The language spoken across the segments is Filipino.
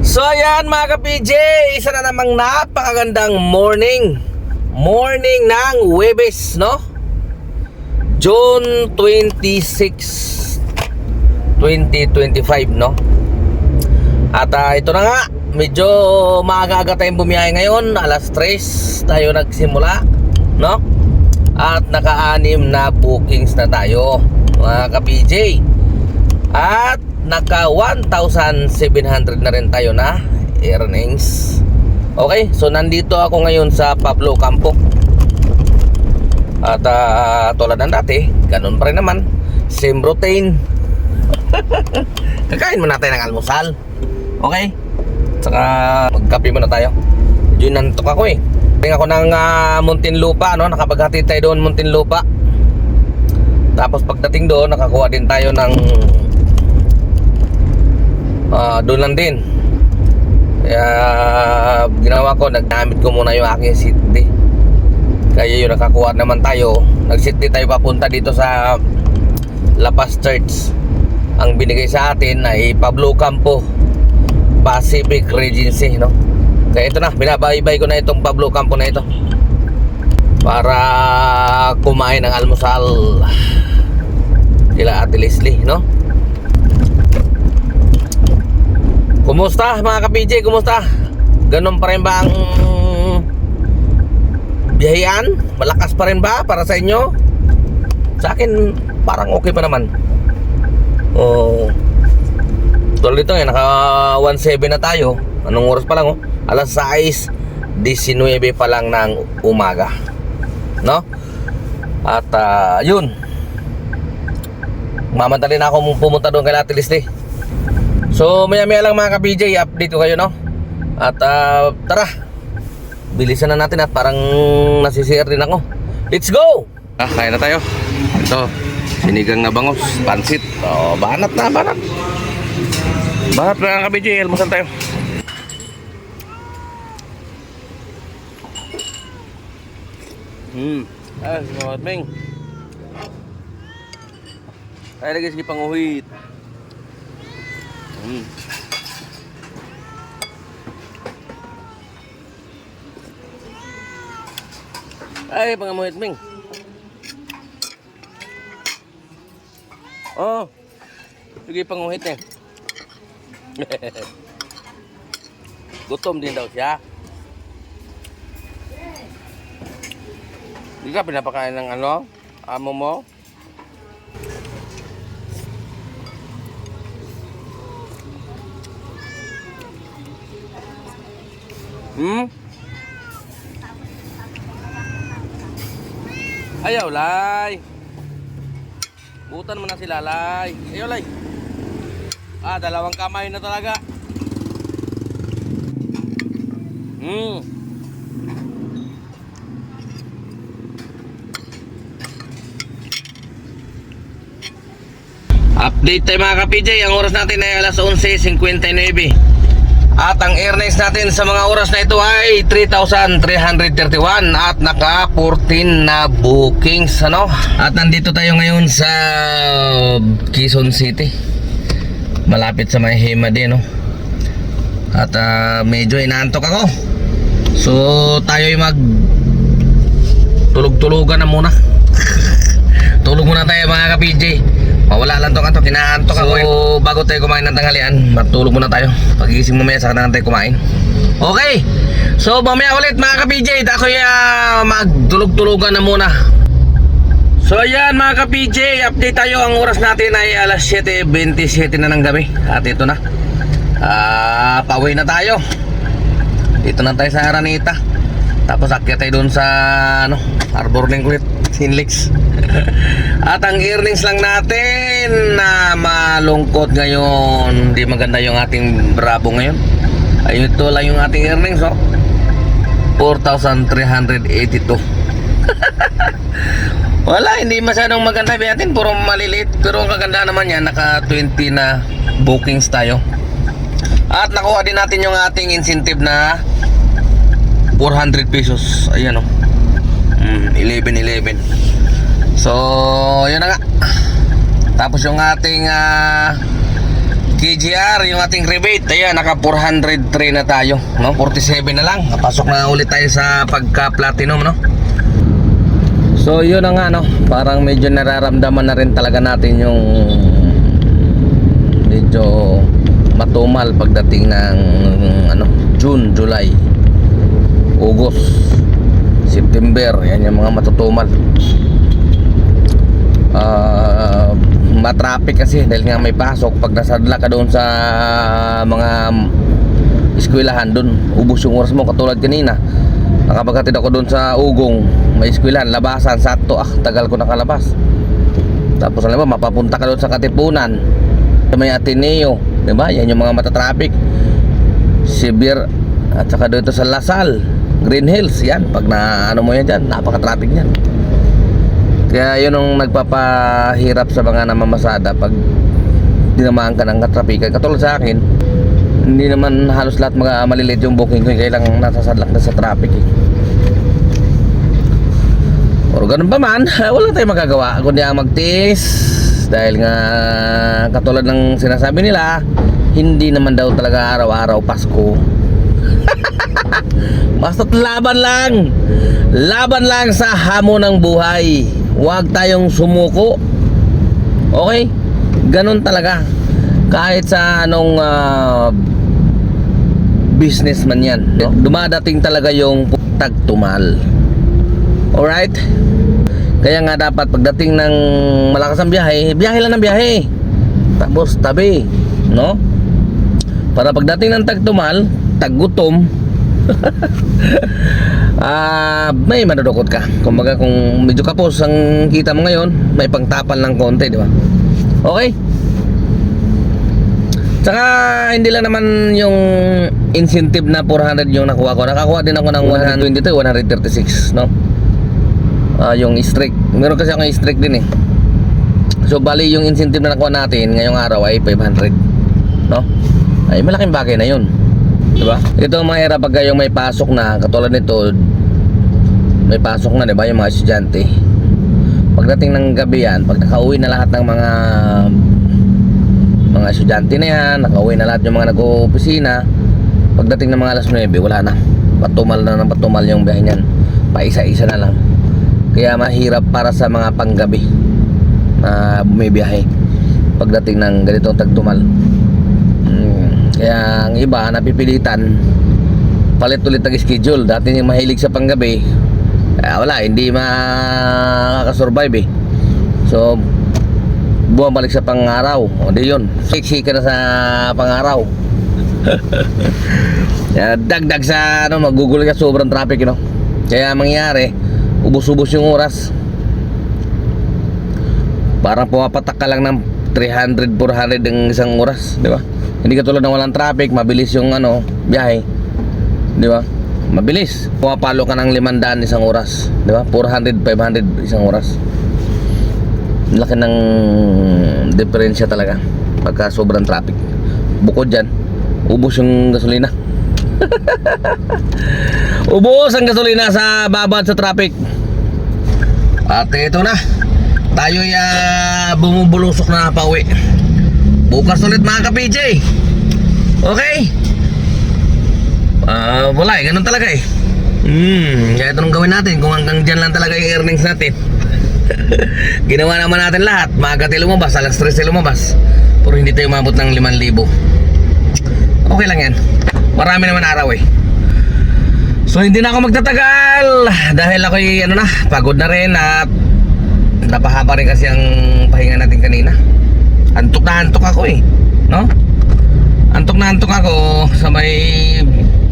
So ayan mga ka-PJ, isa na namang napakagandang morning ng Huwebes, no? June 26, 2025, no? At ito na nga, medyo maaga-aga tayong bumiyahe ngayon. Alas 3 tayo nagsimula, no? At naka-6 na bookings na tayo mga ka-PJ. At naka 1,700 na rin tayo na earnings. Okay, so nandito ako ngayon sa Pablo Campo. At tulad ng dati, ganun pa rin naman, same routine. Kakain muna tayo ng almusal. Okay, saka magkape muna tayo. Medyo nantok ako eh. Tingnan ako ng Muntinlupa, no? Nakapaghati tayo doon Muntinlupa. Tapos pagdating doon, nakakuha din tayo ng doon lang din. Kaya ginawa ko, nagnamit ko muna yung aking city. Kaya yung nakakuha naman tayo, nag-city tayo papunta dito sa La Paz Church. Ang binigay sa atin ay Pablo Campo Pacific Regency, no? Kaya ito na, binabaybay ko na itong Pablo Campo na ito para kumain ng almusal kila Ate Leslie, no? Kumusta mga ka-PJ? Kumusta? Ganun pa rin ba ang biyahean? Malakas pa rin ba para sa inyo? Sa akin parang okay pa naman. Tulad dito naka 1.7 na tayo. Anong oras pa lang oh? Alas 6:19 pa lang ng umaga, no? At yun, mamadali na ako pumunta doon kay Ate Leslie. So maya-maya lang mga ka-PJ, update ko kayo, no? At tara, bilisan na natin at parang nasisir din ako. Let's go! Kaya na tayo. Ito, sinigang na bangus, pansit. Banat na, banat. Banat mga ka-PJ, almusal tayo. Selamat Ming. Tayo lagi sige panguhit. Ay, pangamuhit Ming. Oh, sige panguhit eh. Gutom din daw siya. Hindi ka pinapakain ng ano? Amo mo? Ayaw, Lay. Butan mo na si Lalay. Ayaw, Lay. Dalawang kamay na talaga. Update tayo mga ka-PJ. Ang oras natin ay alas 11:59. At ang earnings natin sa mga oras na ito ay 3,331 at naka 14 na bookings, ano? At nandito tayo ngayon sa Quezon City, malapit sa may Hema din, no? At medyo inaantok ako. So tayo ay mag tulog-tulugan na muna. Tulog muna tayo mga ka-PJ. Wala lang to, kinaantok ako. So bago tayo kumain ng tanghalian, matulog muna tayo. Pagising mamaya saka na tayo kumain. Okay, so mamaya ulit mga ka-PJ, ako magtulog-tulugan na muna. So ayan mga ka-PJ, update tayo. Ang oras natin ay alas 7:27 na ng gabi. At ito na, pauwi na tayo. Dito na tayo sa Araneta. Tapos akyat tayo doon sa Harbor Link ulit, Sinlex. At ang earnings lang natin na malungkot ngayon, hindi maganda yung ating Bravo ngayon. Ayun, ito lang yung ating earnings, 4,382. Wala, hindi masyadong maganda natin, puro maliliit. Pero ang kaganda naman yan, naka 20 na bookings tayo. At nakuha din natin yung ating incentive na 400 pesos. Ayan 11. So yun na nga. Tapos yung ating KGR, yung ating rebate. Ayan, naka 403 na tayo, no? 47 na lang. Napasok na ulit tayo sa pagka-platinum, no? So, yun na nga, no? Parang medyo nararamdaman na rin talaga natin yung medyo matumal pagdating ng June, July, August, September. Yan yung mga matutumal. Matraffic kasi dahil nga may pasok. Pag nasadla ka doon sa mga eskwelahan, doon ubos yung oras mo. Katulad kanina, nakapaghatid ako doon sa Ugong, may eskwelahan, labasan, sakto, tagal ko nakalabas. Tapos alam mo, mapapunta ka doon sa Katipunan, may Ateneo, diba? Yan yung mga matatraffic. Sibir, at saka doon sa Lasal, Green Hills, yan. Pag na mo yan dyan, napaka-traffic yan. Kaya yun ang nagpapahirap sa mga namamasada pag dinamaan ka ng katrapikan. Katulad sa akin, hindi naman halos lahat malilit yung booking ko, kaya lang nasasadlak na sa traffic Pero ganun pa man, wala tayong magagawa kundi ang magtiis. Dahil nga katulad ng sinasabi nila, hindi naman daw talaga araw-araw Pasko. Basta't laban lang sa hamon ng buhay. Huwag tayong sumuko. Okay? Ganun talaga. Kahit sa anong businessman yan, no? Dumadating talaga yung tagtumal. Alright? Kaya nga dapat pagdating ng malakas ang biyahe, biyahe lang ng biyahe. Tapos tabi, no? Para pagdating ng tagtumal, taggutom, may madudukot ka. Kumbaga kung medyo kapos ang kita mo ngayon, may pangtapal ng konti, di ba? Okay? Tsaka hindi lang naman yung incentive na 400 yung nakuha ko. Nakakuha din ako ng 122, 136, no? Yung strict. Meron kasi akong strict din eh. So bali yung incentive na nakuha natin ngayong araw ay 500, no? Ay malaking bagay na yun, diba? Ito ang mahirap pagka yung may pasok na. Katulad nito, may pasok na, diba? Yung mga estudyante, pagdating ng gabi yan, pag nakauwi na lahat ng mga estudyante na yan, nakauwi na lahat yung mga nag-opisina, pagdating ng mga alas 9, wala na. Patumal na ng patumal yung biyahe niyan. Paisa-isa na lang. Kaya mahirap para sa mga panggabi na bumibiyahe pagdating ng ganitong tagtumal. Kaya ang iba napipilitan palit ulit ang schedule. Dati yung mahilig sa panggabi, wala, hindi makakasurvive eh. So bumabalik sa pangaraw. O di yun, siksika na sa pangaraw. Dagdag sa magugulo ka, sobrang traffic, you know? Kaya mangyari, ubos-ubos yung oras. Parang pumapatak ka lang ng 300, 400 ng isang oras, di ba? Hindi katulad ng walang traffic, mabilis yung biyahe, di ba? Mabilis. Pumapalo ka ng 500 isang oras, di ba? 400, 500 isang oras. Laki ng diferensya talaga pagka sobrang traffic. Bukod dyan, ubos yung gasolina. Ubos ang gasolina sa babad sa traffic. At ito na, tayo'y bumubulusok na pauwi. Bukas ulit mga ka-PJ. Okay? Wala eh, ganun talaga eh. Kaya ito nung gawin natin. Kung hanggang dyan lang talaga yung earnings natin. Ginawa naman natin lahat. Maaga tayo lumabas, alas 3 tayo lumabas, pero hindi tayo umabot ng 5,000. Okay lang yan. Marami naman araw eh. So hindi na ako magtatagal dahil ako'y pagod na rin at napahaba rin kasi ang pahinga natin kanina. Antok na antok ako eh, no? Antok na antok ako sa may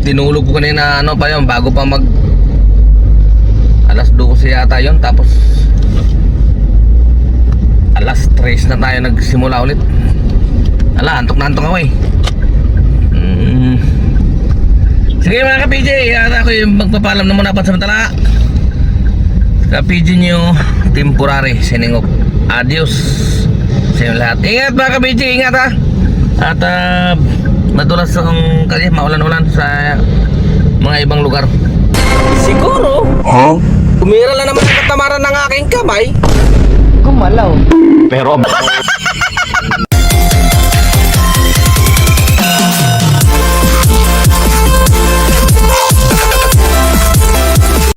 tinulog ko kanina pa yun, bago pa mag alas 12 yata yun, tapos alas 3 na tayo nagsimula ulit. Antok na antok ako eh. Sige mga ka-PJ, ako yung magpapalam na muna pansamantala. Ka-PJ nyo, temporary, signing off. Adios sa inyo lahat. Ingat mga ka-PJ, ingat ha. At madulas ang kasi maulan-ulan sa mga ibang lugar. Siguro, kumira lang naman ang katamaran ng aking kamay. Gumalaw. Pero